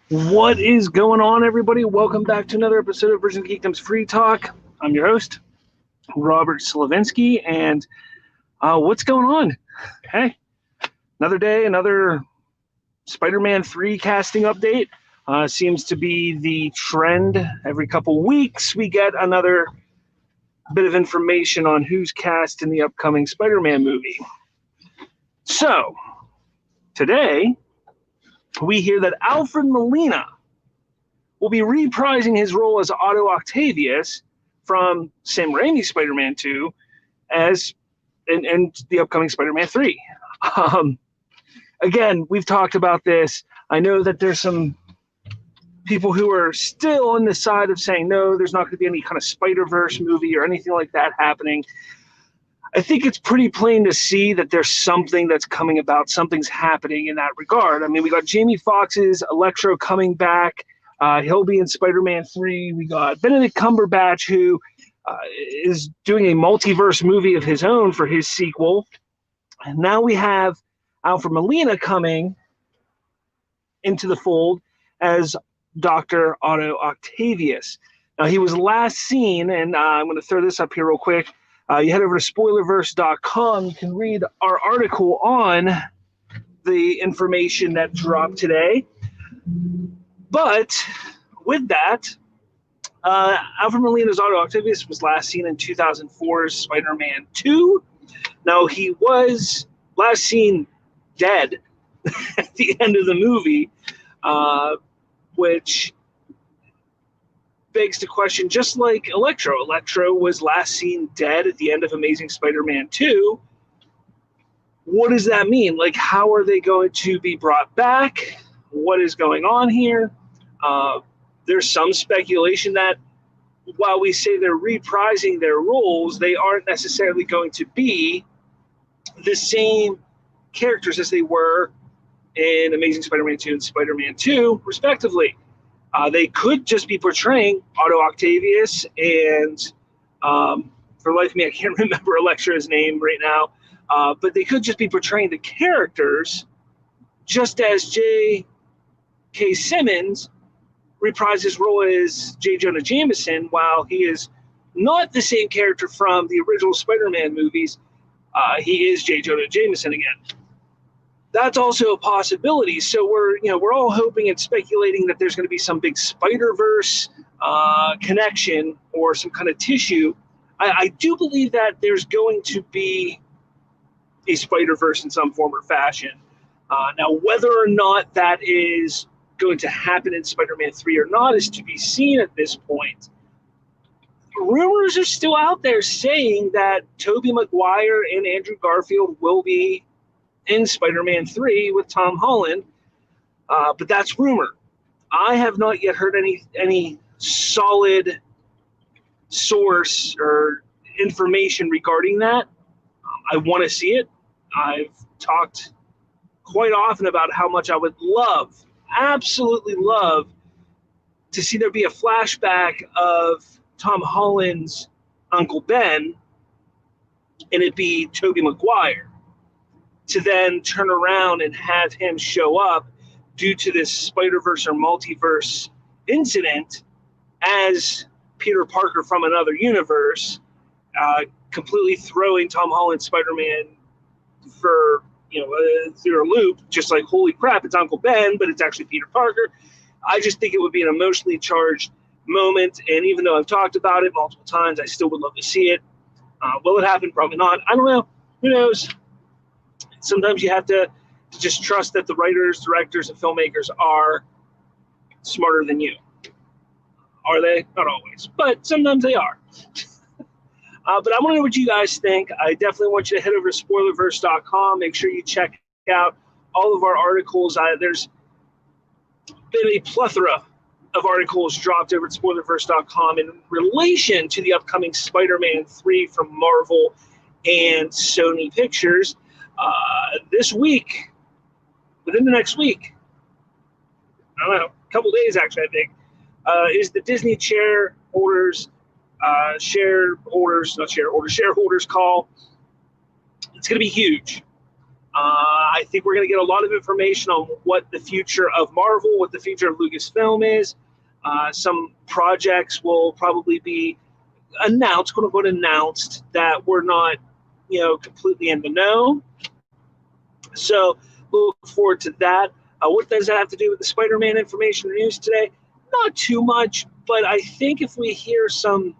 What is going on, everybody? Welcome back to another episode of Version Geekdom's Free Talk. I'm your host, Robert Slavinsky, and what's going on? Hey, another day, another Spider-Man 3 casting update. Seems to be the trend. Every couple weeks, we get another bit of information on who's cast in the upcoming Spider-Man movie. So, today, we hear that Alfred Molina will be reprising his role as Otto Octavius from Sam Raimi's Spider-Man 2 as in the upcoming Spider-Man 3. Again, we've talked about this. I know that there's some people who are still on the side of saying, no, there's not going to be any kind of Spider-Verse movie or anything like that happening. I think it's pretty plain to see that there's something that's coming about. Something's happening in that regard. I mean, we got Jamie Foxx's Electro coming back. He'll be in Spider-Man 3. We got Benedict Cumberbatch, who is doing a multiverse movie of his own for his sequel. And now we have Alfred Molina coming into the fold as Dr. Otto Octavius. Now, he was last seen, and I'm going to throw this up here real quick. You head over to Spoilerverse.com. You can read our article on the information that dropped today. But with that, Alfred Molina's Otto Octavius was last seen in 2004's Spider-Man 2. Now, he was last seen dead at the end of the movie, which begs the question, just like Electro was last seen dead at the end of Amazing Spider-Man 2. What does that mean? Like, how are they going to be brought back? What is going on here? There's some speculation that while we say they're reprising their roles, they aren't necessarily going to be the same characters as they were in Amazing Spider-Man 2 and Spider-Man 2, respectively. They could just be portraying Otto Octavius and, for life of me, I can't remember Electra's name right now, but they could just be portraying the characters just as J.K. Simmons reprised his role as J. Jonah Jameson, while he is not the same character from the original Spider-Man movies. He is J. Jonah Jameson again. That's also a possibility. So we're all hoping and speculating that there's going to be some big Spider-Verse connection or some kind of tissue. I do believe that there's going to be a Spider-Verse in some form or fashion. Now, whether or not that is going to happen in Spider-Man 3 or not is to be seen at this point. Rumors are still out there saying that Tobey Maguire and Andrew Garfield will be in Spider-Man 3 with Tom Holland, but that's rumor. I have not yet heard any solid source or information regarding that. I want to see it. I've talked quite often about how much I would love, absolutely love, to see there be a flashback of Tom Holland's Uncle Ben, and it be Tobey Maguire, to then turn around and have him show up due to this Spider-Verse or multiverse incident as Peter Parker from another universe, completely throwing Tom Holland's Spider-Man for through a loop, just like, holy crap, it's Uncle Ben, but it's actually Peter Parker. I just think it would be an emotionally charged moment, and even though I've talked about it multiple times, I still would love to see it. Will it happen? Probably not. I don't know. Who knows? Sometimes you have to just trust that the writers, directors, and filmmakers are smarter than you. Are they? Not always, but sometimes they are. But I want to know what you guys think. I definitely want you to head over to Spoilerverse.com. Make sure you check out all of our articles. There's been a plethora of articles dropped over at Spoilerverse.com in relation to the upcoming Spider-Man 3 from Marvel and Sony Pictures. This week, within the next week, I don't know, a couple days actually, I think, is the Disney shareholders call. It's going to be huge. I think we're going to get a lot of information on what the future of Marvel, what the future of Lucasfilm is. Some projects will probably be announced, quote unquote, announced that we're not, completely in the know. So we'll look forward to that. What does that have to do with the Spider-Man information or news today? Not too much, but I think if we hear some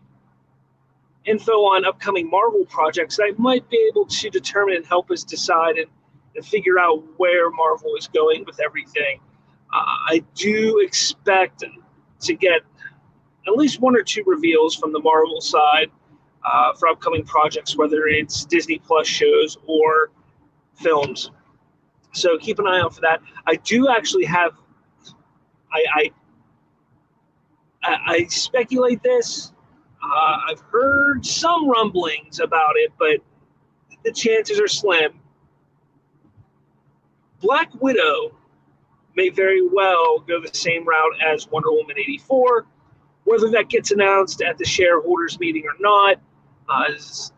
info on upcoming Marvel projects, that might be able to determine and help us decide and figure out where Marvel is going with everything. I do expect to get at least one or two reveals from the Marvel side for upcoming projects, whether it's Disney Plus shows or films. So keep an eye out for that. I do actually have, I speculate this. I've heard some rumblings about it, but the chances are slim. Black Widow may very well go the same route as Wonder Woman 84. Whether that gets announced at the shareholders meeting or not is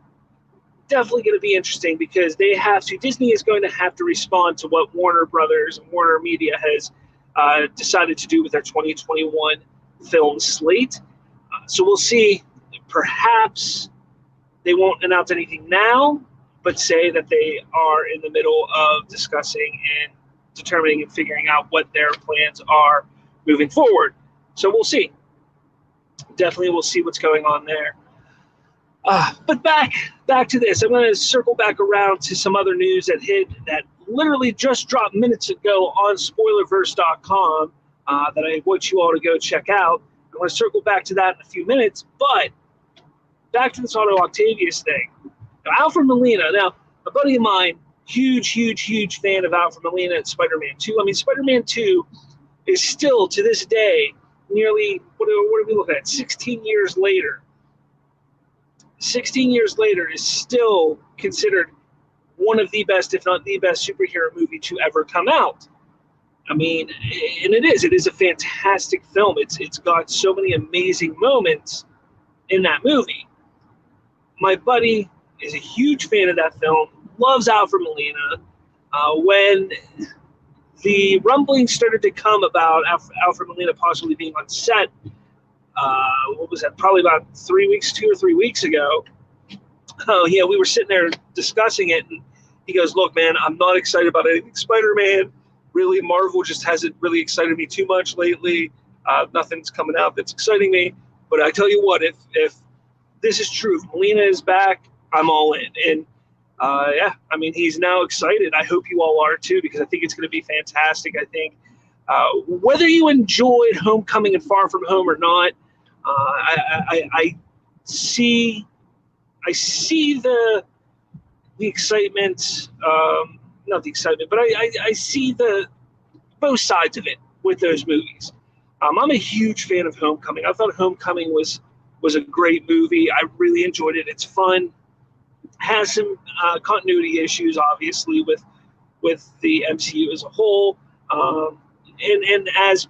definitely going to be interesting, because Disney is going to have to respond to what Warner Brothers and Warner Media has decided to do with their 2021 film slate. So we'll see. Perhaps they won't announce anything now, but say that they are in the middle of discussing and determining and figuring out what their plans are moving forward. So we'll see. Definitely we'll see what's going on there. But back to this. I'm going to circle back around to some other news that literally just dropped minutes ago on Spoilerverse.com that I want you all to go check out. I'm going to circle back to that in a few minutes, but back to this Otto Octavius thing. Now, Alfred Molina, now, a buddy of mine, huge fan of Alfred Molina at Spider-Man 2. I mean, Spider-Man 2 is still, to this day, nearly, what are we looking at, 16 years later. 16 years later is still considered one of the best, if not the best, superhero movie to ever come out. I mean, and it is a fantastic film. It's got so many amazing moments in that movie. My buddy is a huge fan of that film, loves Alfred Molina. When the rumblings started to come about Alfred Molina possibly being on set, what was that, probably about 2 or 3 weeks ago, we were sitting there discussing it, and he goes, look, man, I'm not excited about anything Spider-Man. Really, Marvel just hasn't really excited me too much lately. Nothing's coming out that's exciting me. But I tell you what, if this is true, if Molina is back, I'm all in. And I mean, he's now excited. I hope you all are too, because I think it's going to be fantastic. I think whether you enjoyed Homecoming and Far From Home or not, I see the excitement. Not the excitement, but I see both sides of it with those movies. I'm a huge fan of Homecoming. I thought Homecoming was a great movie. I really enjoyed it. It's fun. Has some continuity issues, obviously, with the MCU as a whole. And as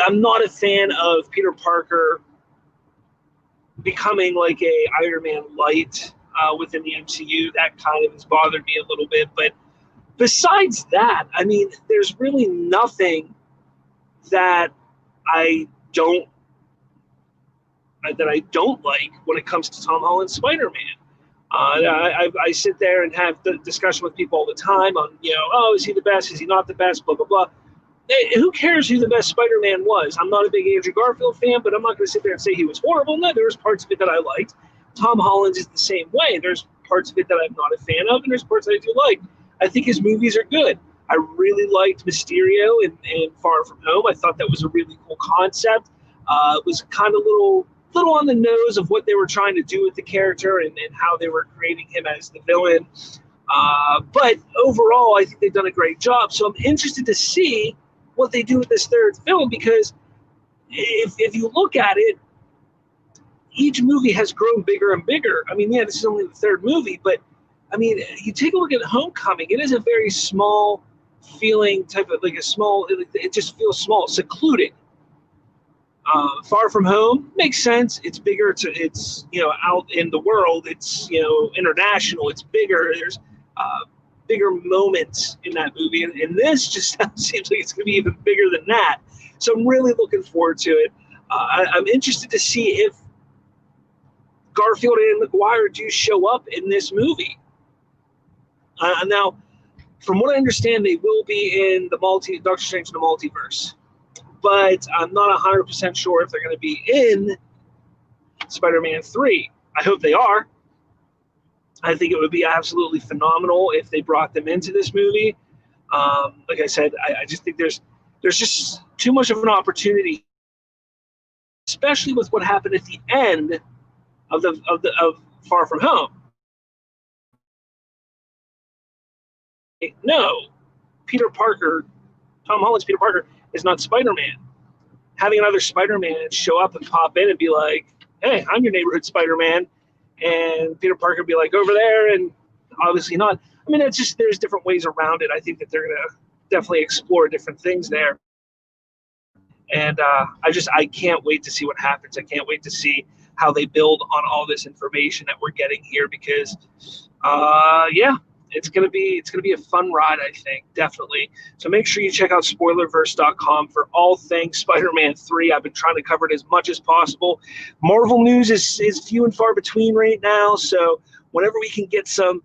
I'm not a fan of Peter Parker becoming like a Iron Man light within the MCU. That kind of has bothered me a little bit. But besides that, I mean, there's really nothing that I don't like when it comes to Tom Holland's Spider-Man. I sit there and have the discussion with people all the time on, is he the best? Is he not the best? Blah, blah, blah. Who cares who the best Spider-Man was? I'm not a big Andrew Garfield fan, but I'm not going to sit there and say he was horrible. No, there was parts of it that I liked. Tom Holland is the same way. There's parts of it that I'm not a fan of, and there's parts that I do like. I think his movies are good. I really liked Mysterio in Far From Home. I thought that was a really cool concept. It was kind of little on the nose of what they were trying to do with the character and how they were creating him as the villain. But overall, I think they've done a great job. So I'm interested to see what they do with this third film, because if you look at it, each movie has grown bigger and bigger. I mean, yeah, this is only the third movie, but I mean, you take a look at Homecoming, it is a very small feeling type of, like it just feels small, secluded. Far From Home makes sense. It's bigger. It's out in the world. It's international. It's bigger. There's bigger moments in that movie, and this just seems like it's going to be even bigger than that. So I'm really looking forward to it. I'm interested to see if Garfield and Maguire do show up in this movie. Now, from what I understand, they will be in the Doctor Strange in the Multiverse, but I'm not 100% sure if they're going to be in Spider-Man 3. I hope they are. I think it would be absolutely phenomenal if they brought them into this movie. Like I said, I just think there's just too much of an opportunity, especially with what happened at the end of Far From Home. No, Tom Holland's Peter Parker is not Spider-Man. Having another Spider-Man show up and pop in and be like, "Hey, I'm your neighborhood Spider-Man," and Peter Parker be like, "Over there," and obviously not. I mean, it's just, there's different ways around it. I think that they're going to definitely explore different things there. And I can't wait to see what happens. I can't wait to see how they build on all this information that we're getting here, because, it's gonna be a fun ride, I think, definitely. So make sure you check out Spoilerverse.com for all things Spider-Man 3. I've been trying to cover it as much as possible. Marvel news is few and far between right now, so whenever we can get some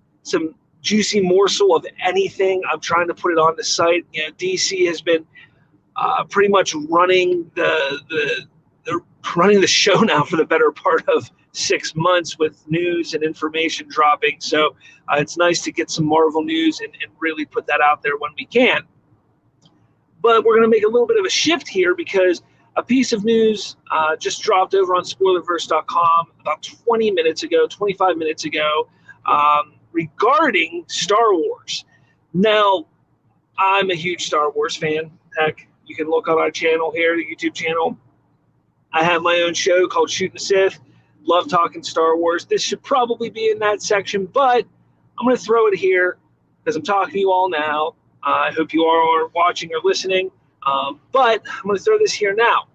juicy morsel of anything, I'm trying to put it on the site. You know, DC has been pretty much running the show now for the better part of 6 months with news and information dropping. So it's nice to get some Marvel news and really put that out there when we can. But we're going to make a little bit of a shift here, because a piece of news just dropped over on Spoilerverse.com about 25 minutes ago, regarding Star Wars. Now, I'm a huge Star Wars fan. Heck, you can look on our channel here, the YouTube channel. I have my own show called Shooting the Sith. Love talking Star Wars. This should probably be in that section, but I'm going to throw it here because I'm talking to you all now. I hope you all are watching or listening, but I'm going to throw this here now.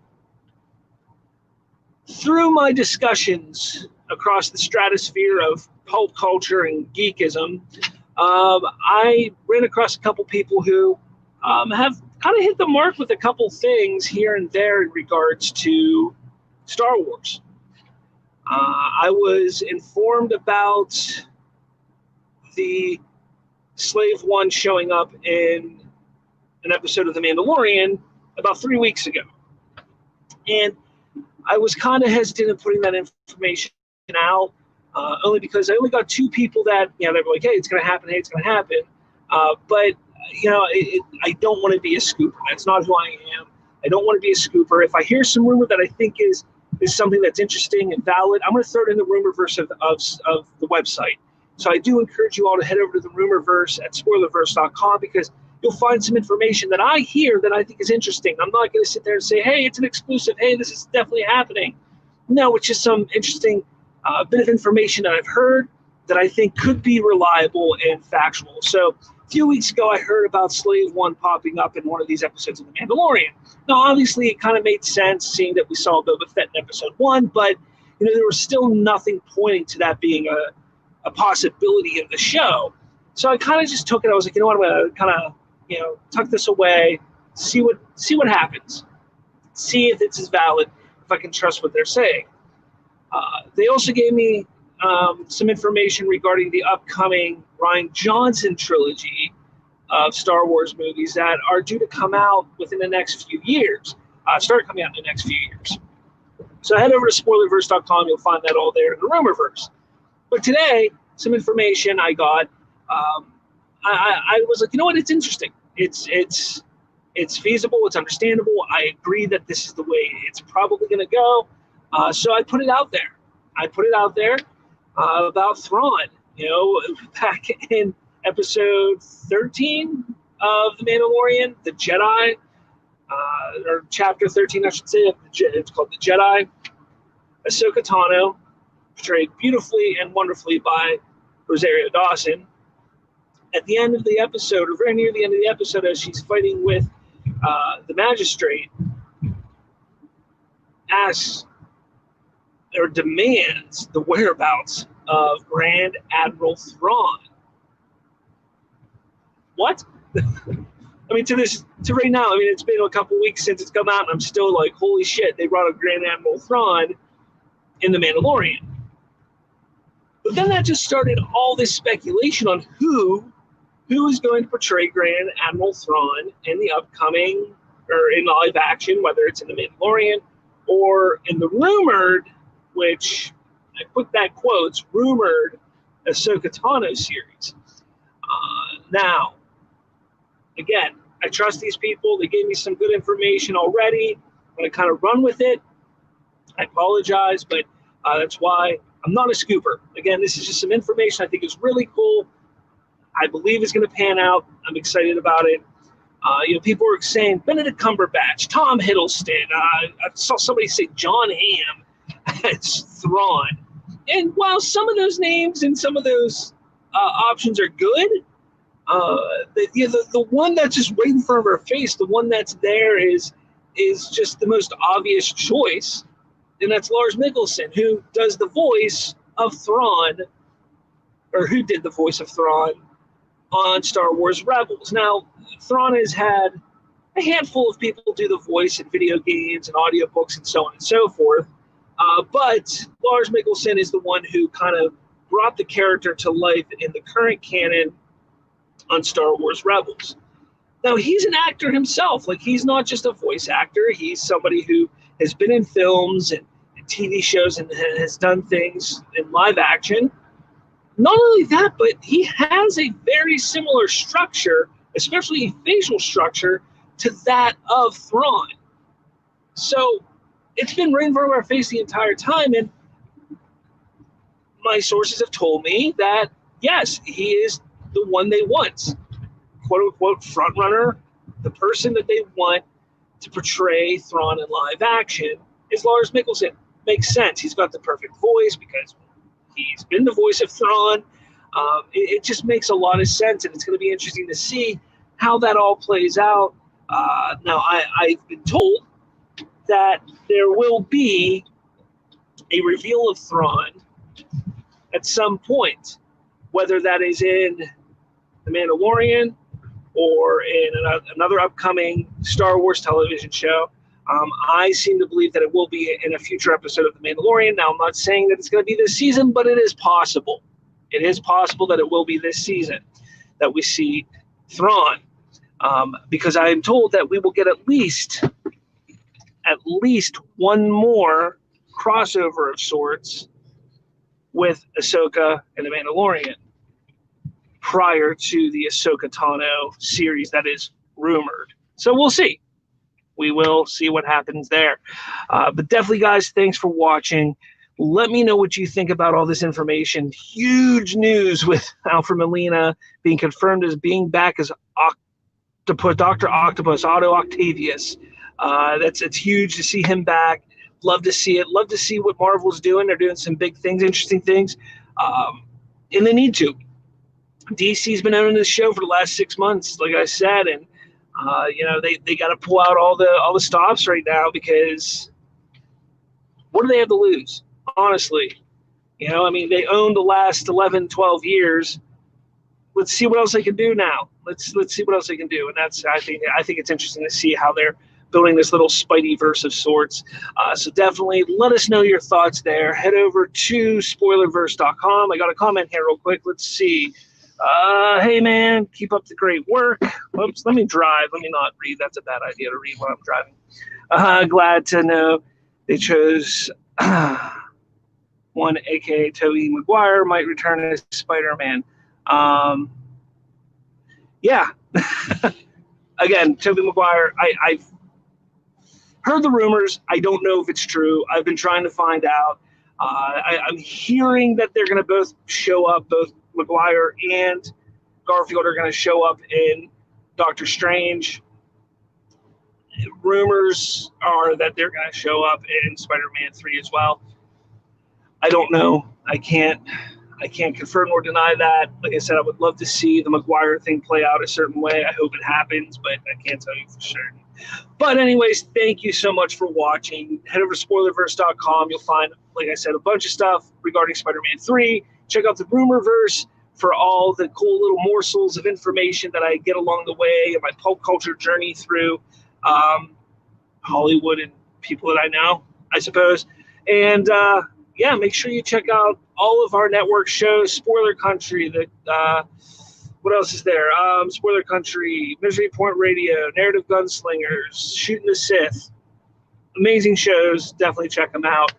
Through my discussions across the stratosphere of pulp culture and geekism, I ran across a couple people who have kind of hit the mark with a couple things here and there in regards to Star Wars. I was informed about the Slave One showing up in an episode of The Mandalorian about 3 weeks ago. And I was kind of hesitant in putting that information out, only because I only got two people that, they were like, hey, it's going to happen, hey, it's going to happen. But, I don't want to be a scooper. That's not who I am. I don't want to be a scooper. If I hear some rumor that I think is something that's interesting and valid, I'm going to throw it in the rumorverse of the website. So I do encourage you all to head over to the rumorverse at spoilerverse.com, because you'll find some information that I hear that I think is interesting. I'm not going to sit there and say, hey, it's an exclusive. Hey, this is definitely happening. No, it's just some interesting bit of information that I've heard that I think could be reliable and factual. So a few weeks ago, I heard about Slave One popping up in one of these episodes of The Mandalorian. Now, obviously, it kind of made sense seeing that we saw Boba Fett in episode 1, but there was still nothing pointing to that being a possibility in the show. So I kind of just took it. I was like, what, I'm going to kind of tuck this away, see what happens, see if it's as valid, if I can trust what they're saying. They also gave me some information regarding the upcoming Rian Johnson trilogy of Star Wars movies that are due to come out within the next few years, start coming out in the next few years. So head over to spoilerverse.com. You'll find that all there in the rumorverse. But today, some information I got, I was like, what? It's interesting. It's feasible. It's understandable. I agree that this is the way it's probably going to go. So I put it out there. About Thrawn. Back in episode 13 of The Mandalorian, the Jedi, or chapter 13, I should say. It's called The Jedi. Ahsoka Tano, portrayed beautifully and wonderfully by Rosario Dawson. At the end of the episode, or very near the end of the episode, as she's fighting with the magistrate, asks or demands the whereabouts of Grand Admiral Thrawn. what? I mean, to right now, I mean, it's been a couple weeks since it's come out, and I'm still like, holy shit, they brought up Grand Admiral Thrawn in The Mandalorian. But then that just started all this speculation on who is going to portray Grand Admiral Thrawn in the upcoming, or in live action, whether it's in The Mandalorian or in the rumored, which I put that quotes, rumored Ahsoka Tano series. Now, again, I trust these people. They gave me some good information already. I'm going to kind of run with it. I apologize, but that's why I'm not a scooper. Again, this is just some information I think is really cool. I believe it's going to pan out. I'm excited about it. People were saying Benedict Cumberbatch, Tom Hiddleston. I saw somebody say John Hamm as Thrawn. And while some of those names and some of those options are good, the one that's just right in front of our face, the one that's there is just the most obvious choice, and that's Lars Mikkelsen, who does the voice of Thrawn, or who did the voice of Thrawn on Star Wars Rebels. Now, Thrawn has had a handful of people do the voice in video games and audiobooks and so on and so forth, but Lars Mikkelsen is the one who kind of brought the character to life in the current canon on Star Wars Rebels. Now, he's an actor himself. Like, he's not just a voice actor. He's somebody who has been in films and TV shows and has done things in live action. Not only that, but he has a very similar structure, especially facial structure, to that of Thrawn. So it's been right in front of our face the entire time, and my sources have told me that, yes, he is the one they want, quote-unquote front runner. The person that they want to portray Thrawn in live action is Lars Mikkelsen. Makes sense. He's got the perfect voice because he's been the voice of Thrawn. It just makes a lot of sense, and it's going to be interesting to see how that all plays out. Now, I've been told that there will be a reveal of Thrawn at some point, whether that is in The Mandalorian or in another upcoming Star Wars television show. I seem to believe that it will be in a future episode of The Mandalorian. Now, I'm not saying that it's going to be this season, but it is possible. It is possible that it will be this season that we see Thrawn, because I am told that we will get at least one more crossover of sorts with Ahsoka and The Mandalorian prior to the Ahsoka Tano series that is rumored. So we'll see. We will see what happens there. But definitely, guys, thanks for watching. Let me know what you think about all this information. Huge news with Alfred Molina being confirmed as being back as Dr. Octopus, Otto Octavius. It's huge to see him back. Love to see it. Love to see what Marvel's doing. They're doing some big things, interesting things. And they need to. DC's been owning this show for the last 6 months, like I said, and they got to pull out all the stops right now, because what do they have to lose? Honestly, they owned the last 11, 12 years. Let's see what else they can do now. Let's see what else they can do, and I think it's interesting to see how they're building this little Spideyverse of sorts. So definitely let us know your thoughts there. Head over to Spoilerverse.com. I got a comment here real quick. Let's see. Hey, man, keep up the great work. Oops, let me drive. Let me not read. That's a bad idea to read when I'm driving. Glad to know they chose one, a.k.a. Tobey Maguire, might return as Spider-Man. Yeah. Again, Tobey Maguire, I've heard the rumors. I don't know if it's true. I've been trying to find out. I'm hearing that they're going to both show up, both Maguire and Garfield are going to show up in Doctor Strange. Rumors are that they're going to show up in Spider-Man 3 as well. I don't know. I can't confirm or deny that. Like I said, I would love to see the Maguire thing play out a certain way. I hope it happens, but I can't tell you for certain. But anyways, thank you so much for watching. Head over to Spoilerverse.com. You'll find, like I said, a bunch of stuff regarding Spider-Man 3. Check out the Rumorverse, for all the cool little morsels of information that I get along the way in my pulp culture journey through Hollywood and people that I know, I suppose. And yeah, make sure you check out all of our network shows, Spoiler Country, what else is there? Spoiler Country, Misery Point Radio, Narrative Gunslingers, Shooting the Sith. Amazing shows. Definitely check them out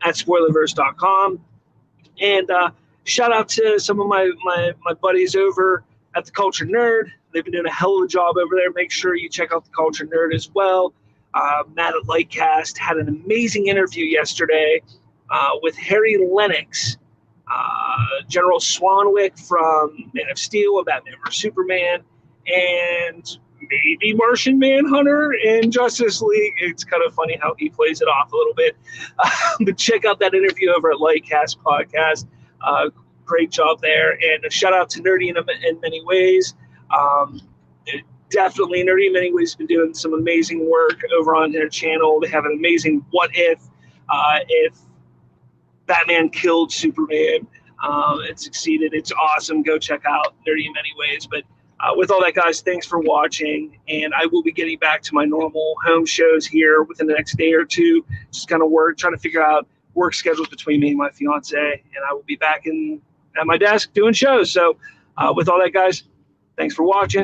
at Spoilerverse.com. And shout out to some of my buddies over at The Culture Nerd. They've been doing a hell of a job over there. Make sure you check out The Culture Nerd as well. Matt at Lightcast had an amazing interview yesterday with Harry Lennox, General Swanwick from Man of Steel, Batman vs. Superman, and maybe Martian Manhunter in Justice League. It's kind of funny how he plays it off a little bit. But check out that interview over at Lightcast Podcast. Great job there. And a shout out to Nerdy in Many Ways. Definitely Nerdy in Many Ways has been doing some amazing work over on their channel. They have an amazing what if Batman killed Superman and succeeded. It's awesome. Go check out Nerdy in Many Ways. But with all that, guys, thanks for watching. And I will be getting back to my normal home shows here within the next day or two. Just kind of trying to figure out work schedules between me and my fiance. And I will be back at my desk doing shows. So with all that, guys, thanks for watching.